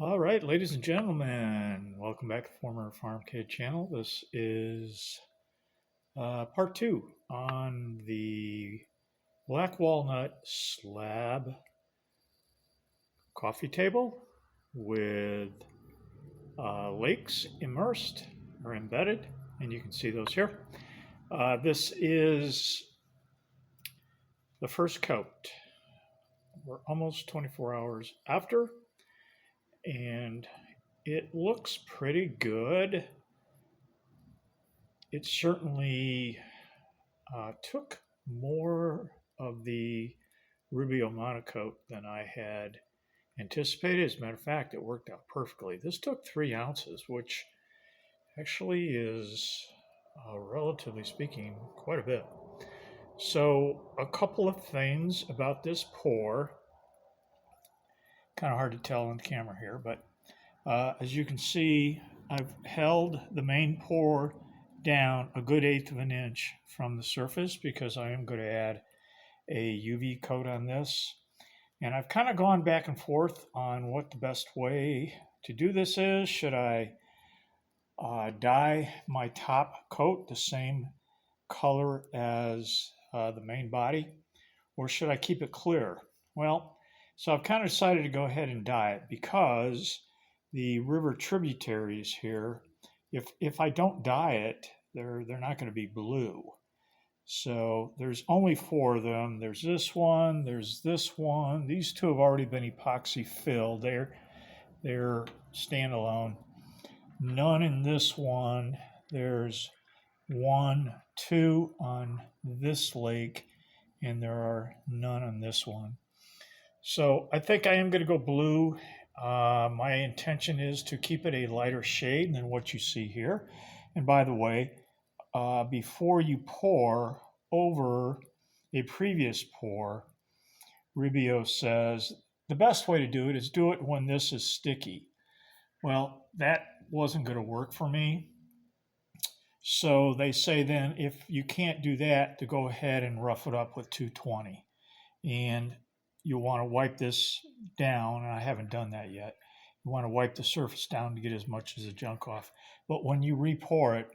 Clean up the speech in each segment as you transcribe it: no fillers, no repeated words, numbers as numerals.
All right, ladies and gentlemen, welcome back to the Former Farm Kid channel. This is part two on the black walnut slab coffee table with lakes immersed or embedded, and you can see those here. This is the first coat. We're almost 24 hours after, and it looks pretty good. It certainly took more of the Rubio monocoat than I had anticipated. As a matter of fact, it worked out perfectly. This took 3 ounces, which actually is, relatively speaking, quite a bit. So, a couple of things about this pour. Kind of hard to tell on the camera here, but as you can see, I've held the main pour down a good 1/8 of an inch from the surface because I am going to add a UV coat on this. And I've kind of gone back and forth on what the best way to do this is. Should I dye my top coat the same color as the main body, or should I keep it clear? Well, so I've kind of decided to go ahead and dye it because the river tributaries here, if I don't dye it, they're not going to be blue. So there's only 4 of them. There's this one, there's this one. These 2 have already been epoxy filled. They're standalone. None in this one. There's 1, 2 on this lake, and there are none on this one. So I think I am going to go blue. My intention is to keep it a lighter shade than what you see here. And by the way, before you pour over a previous pour, Rubio says the best way to do it is do it when this is sticky. Well, that wasn't going to work for me. So they say then if you can't do that, to go ahead and rough it up with 220. And you'll want to wipe this down, and I haven't done that yet. You want to wipe the surface down to get as much of the junk off. But when you re-pour it,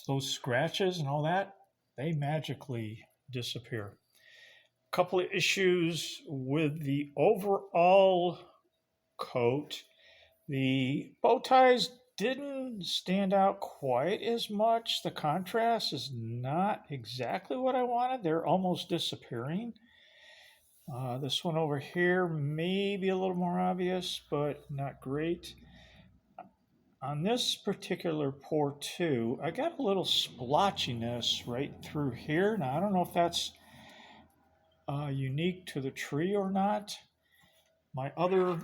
those scratches and all that, they magically disappear. A couple of issues with the overall coat. The bow ties didn't stand out quite as much. The contrast is not exactly what I wanted. They're almost disappearing. This one over here may be a little more obvious, but not great. On this particular pour too, I got a little splotchiness right through here. Now, I don't know if that's unique to the tree or not. My other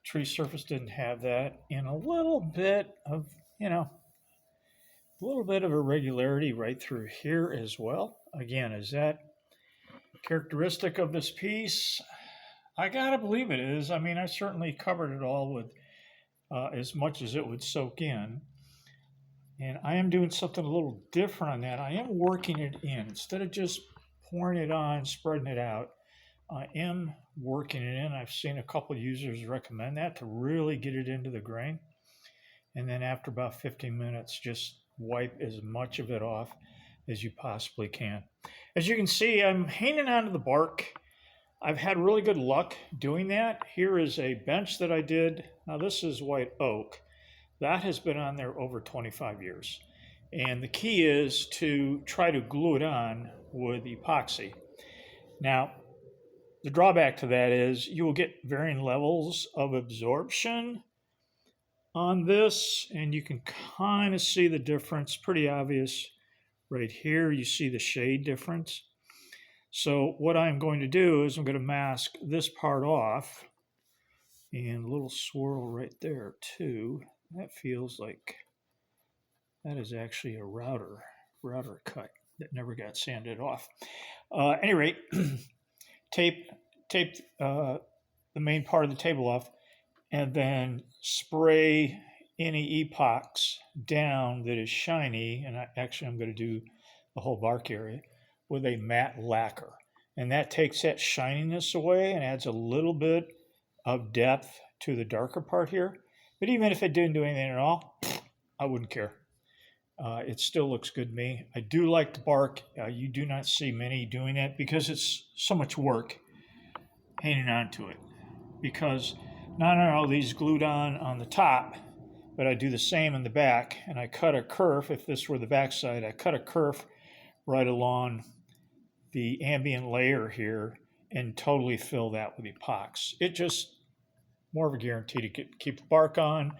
tree surface didn't have that, and a little bit of, a little bit of irregularity right through here as well. Again, is that characteristic of this piece? I gotta believe it is. I mean, I certainly covered it all with as much as it would soak in. And I am doing something a little different on that. I am working it in. Instead of just pouring it on, spreading it out, I am working it in. I've seen a couple of users recommend that to really get it into the grain. And then after about 15 minutes, just wipe as much of it off as you possibly can. As you can see, I'm hanging onto the bark. I've had really good luck doing that. Here is a bench that I did. Now this is white oak. That has been on there over 25 years. And the key is to try to glue it on with epoxy. Now, the drawback to that is you will get varying levels of absorption on this, and you can kind of see the difference, pretty obvious. Right here, you see the shade difference. So what I'm going to do is I'm going to mask this part off, and a little swirl right there too. That feels like that is actually a router cut that never got sanded off. At any rate, tape the main part of the table off, and then spray any epox down that is shiny, and I'm going to do the whole bark area with a matte lacquer. And that takes that shininess away and adds a little bit of depth to the darker part here. But even if it didn't do anything at all, I wouldn't care. It still looks good to me. I do like the bark. You do not see many doing that because it's so much work hanging on to it. Because not only are all these glued on the top, but I do the same in the back, and I cut a kerf. If this were the back side, I cut a kerf right along the ambient layer here and totally fill that with epoxy. It just more of a guarantee to keep the bark on.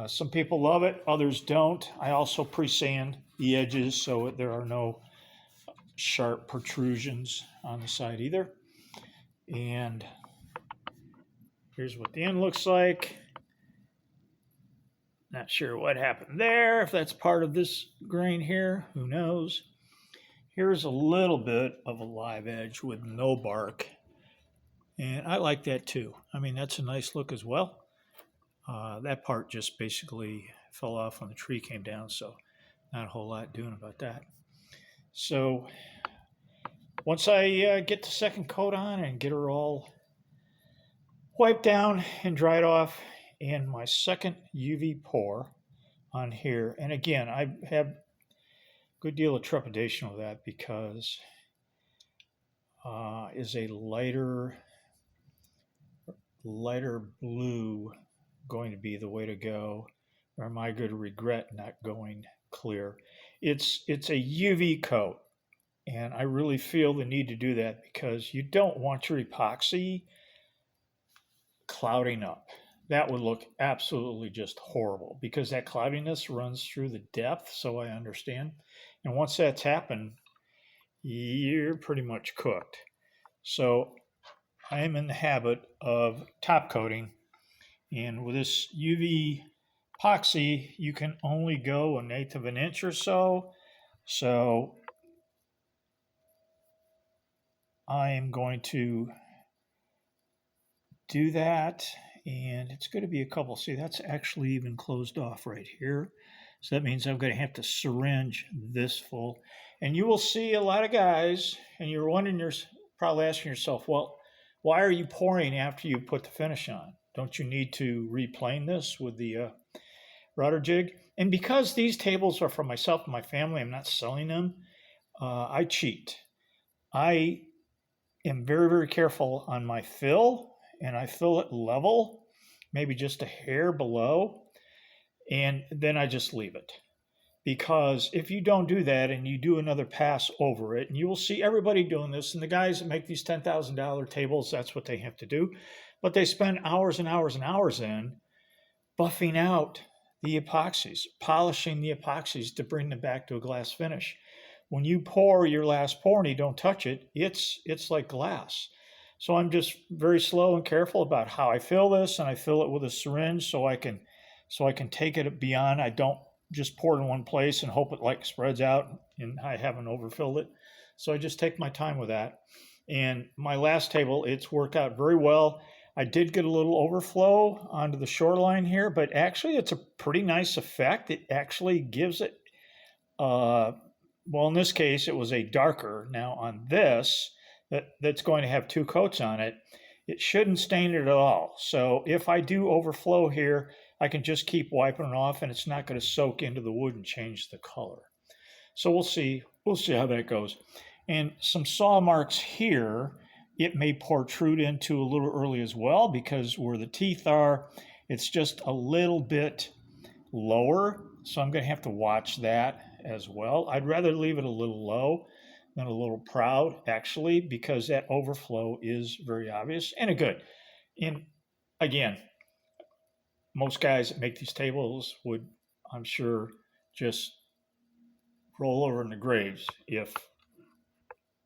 Some people love it, others don't. I also pre-sand the edges so there are no sharp protrusions on the side either. And here's what the end looks like. Not sure what happened there, if that's part of this grain here, who knows. Here's a little bit of a live edge with no bark. And I like that too. I mean, that's a nice look as well. That part just basically fell off when the tree came down, so not a whole lot doing about that. So once I get the second coat on and get her all wiped down and dried off, and my second UV pour on here, and again, I have a good deal of trepidation with that because is a lighter blue going to be the way to go, or am I going to regret not going clear? It's a UV coat, and I really feel the need to do that because you don't want your epoxy clouding up. That would look absolutely just horrible because that cloudiness runs through the depth, so I understand. And once that's happened, you're pretty much cooked. So I am in the habit of top coating, and with this UV epoxy, you can only go 1/8 of an inch or so. So I am going to do that, and it's going to be a couple. See, that's actually even closed off right here. So that means I'm going to have to syringe this full. And you will see a lot of guys, and you're wondering, you're probably asking yourself, well, why are you pouring after you put the finish on? Don't you need to replane this with the router jig? And because these tables are for myself and my family, I'm not selling them, I cheat. I am very, very careful on my fill, and I fill it level, maybe just a hair below, and then I just leave it. Because if you don't do that and you do another pass over it, and you will see everybody doing this, and the guys that make these $10,000 tables, that's what they have to do. But they spend hours and hours and hours in buffing out the epoxies, polishing the epoxies to bring them back to a glass finish. When you pour your last pour and you don't touch it, it's like glass. So I'm just very slow and careful about how I fill this, and I fill it with a syringe so I can take it beyond. I don't just pour it in one place and hope it like spreads out and I haven't overfilled it. So I just take my time with that. And my last table, it's worked out very well. I did get a little overflow onto the shoreline here, but actually it's a pretty nice effect. It actually gives it, well, in this case, it was a darker. Now on this, that's going to have 2 coats on it, it shouldn't stain it at all. So if I do overflow here, I can just keep wiping it off and it's not going to soak into the wood and change the color. So we'll see how that goes. And some saw marks here, it may protrude into a little early as well because where the teeth are, it's just a little bit lower. So I'm going to have to watch that as well. I'd rather leave it a little low than a little proud, actually, because that overflow is very obvious and good. And again, most guys that make these tables would, I'm sure, just roll over in the graves if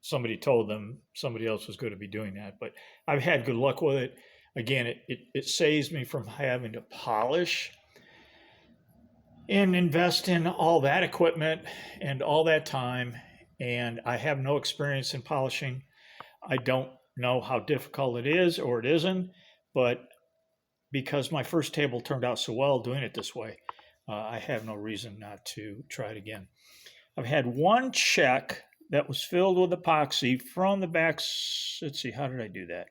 somebody told them somebody else was going to be doing that. But I've had good luck with it. Again, it saves me from having to polish and invest in all that equipment and all that time. And I have no experience in polishing. I don't know how difficult it is or it isn't, but because my first table turned out so well doing it this way, I have no reason not to try it again. I've had one check that was filled with epoxy from the back. Let's see, how did I do that?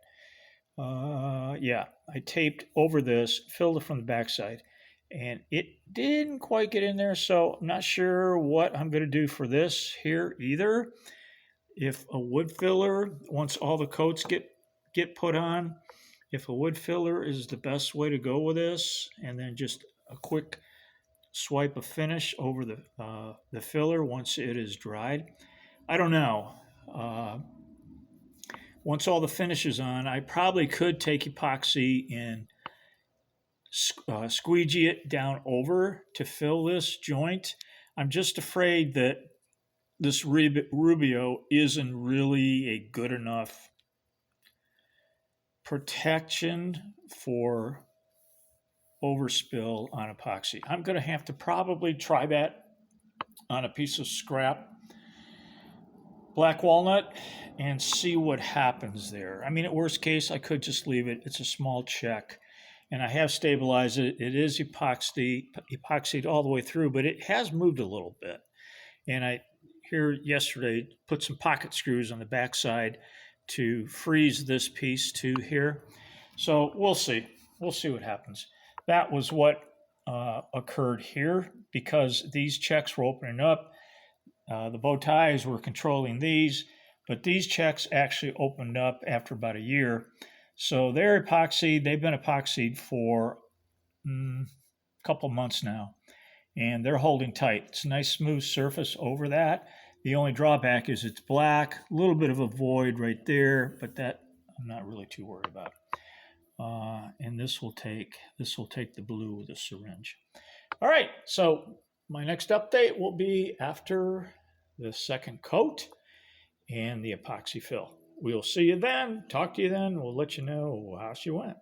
Yeah, I taped over this, filled it from the backside, and it didn't quite get in there. So I'm not sure what I'm going to do for this here either. If a wood filler, once all the coats get put on, if a wood filler is the best way to go with this, and then just a quick swipe of finish over the filler once it is dried. I don't know. Uh, Once all the finish is on, I probably could take epoxy and squeegee it down over to fill this joint. I'm just afraid that this Rubio isn't really a good enough protection for overspill on epoxy. I'm going to have to probably try that on a piece of scrap black walnut and see what happens there. I mean, at worst case, I could just leave it. It's a small check. And I have stabilized it. It is epoxied all the way through, but it has moved a little bit. And I here yesterday put some pocket screws on the backside to freeze this piece to here. So we'll see. We'll see what happens. That was what occurred here because these checks were opening up. The bow ties were controlling these, but these checks actually opened up after about a year. So they're epoxied. They've been epoxied for a couple months now, and they're holding tight. It's a nice smooth surface over that. The only drawback is it's black, a little bit of a void right there, but that I'm not really too worried about. And this will take the blue with a syringe. All right, so my next update will be after the second coat and the epoxy fill. We'll see you then. Talk to you then. We'll let you know how she went.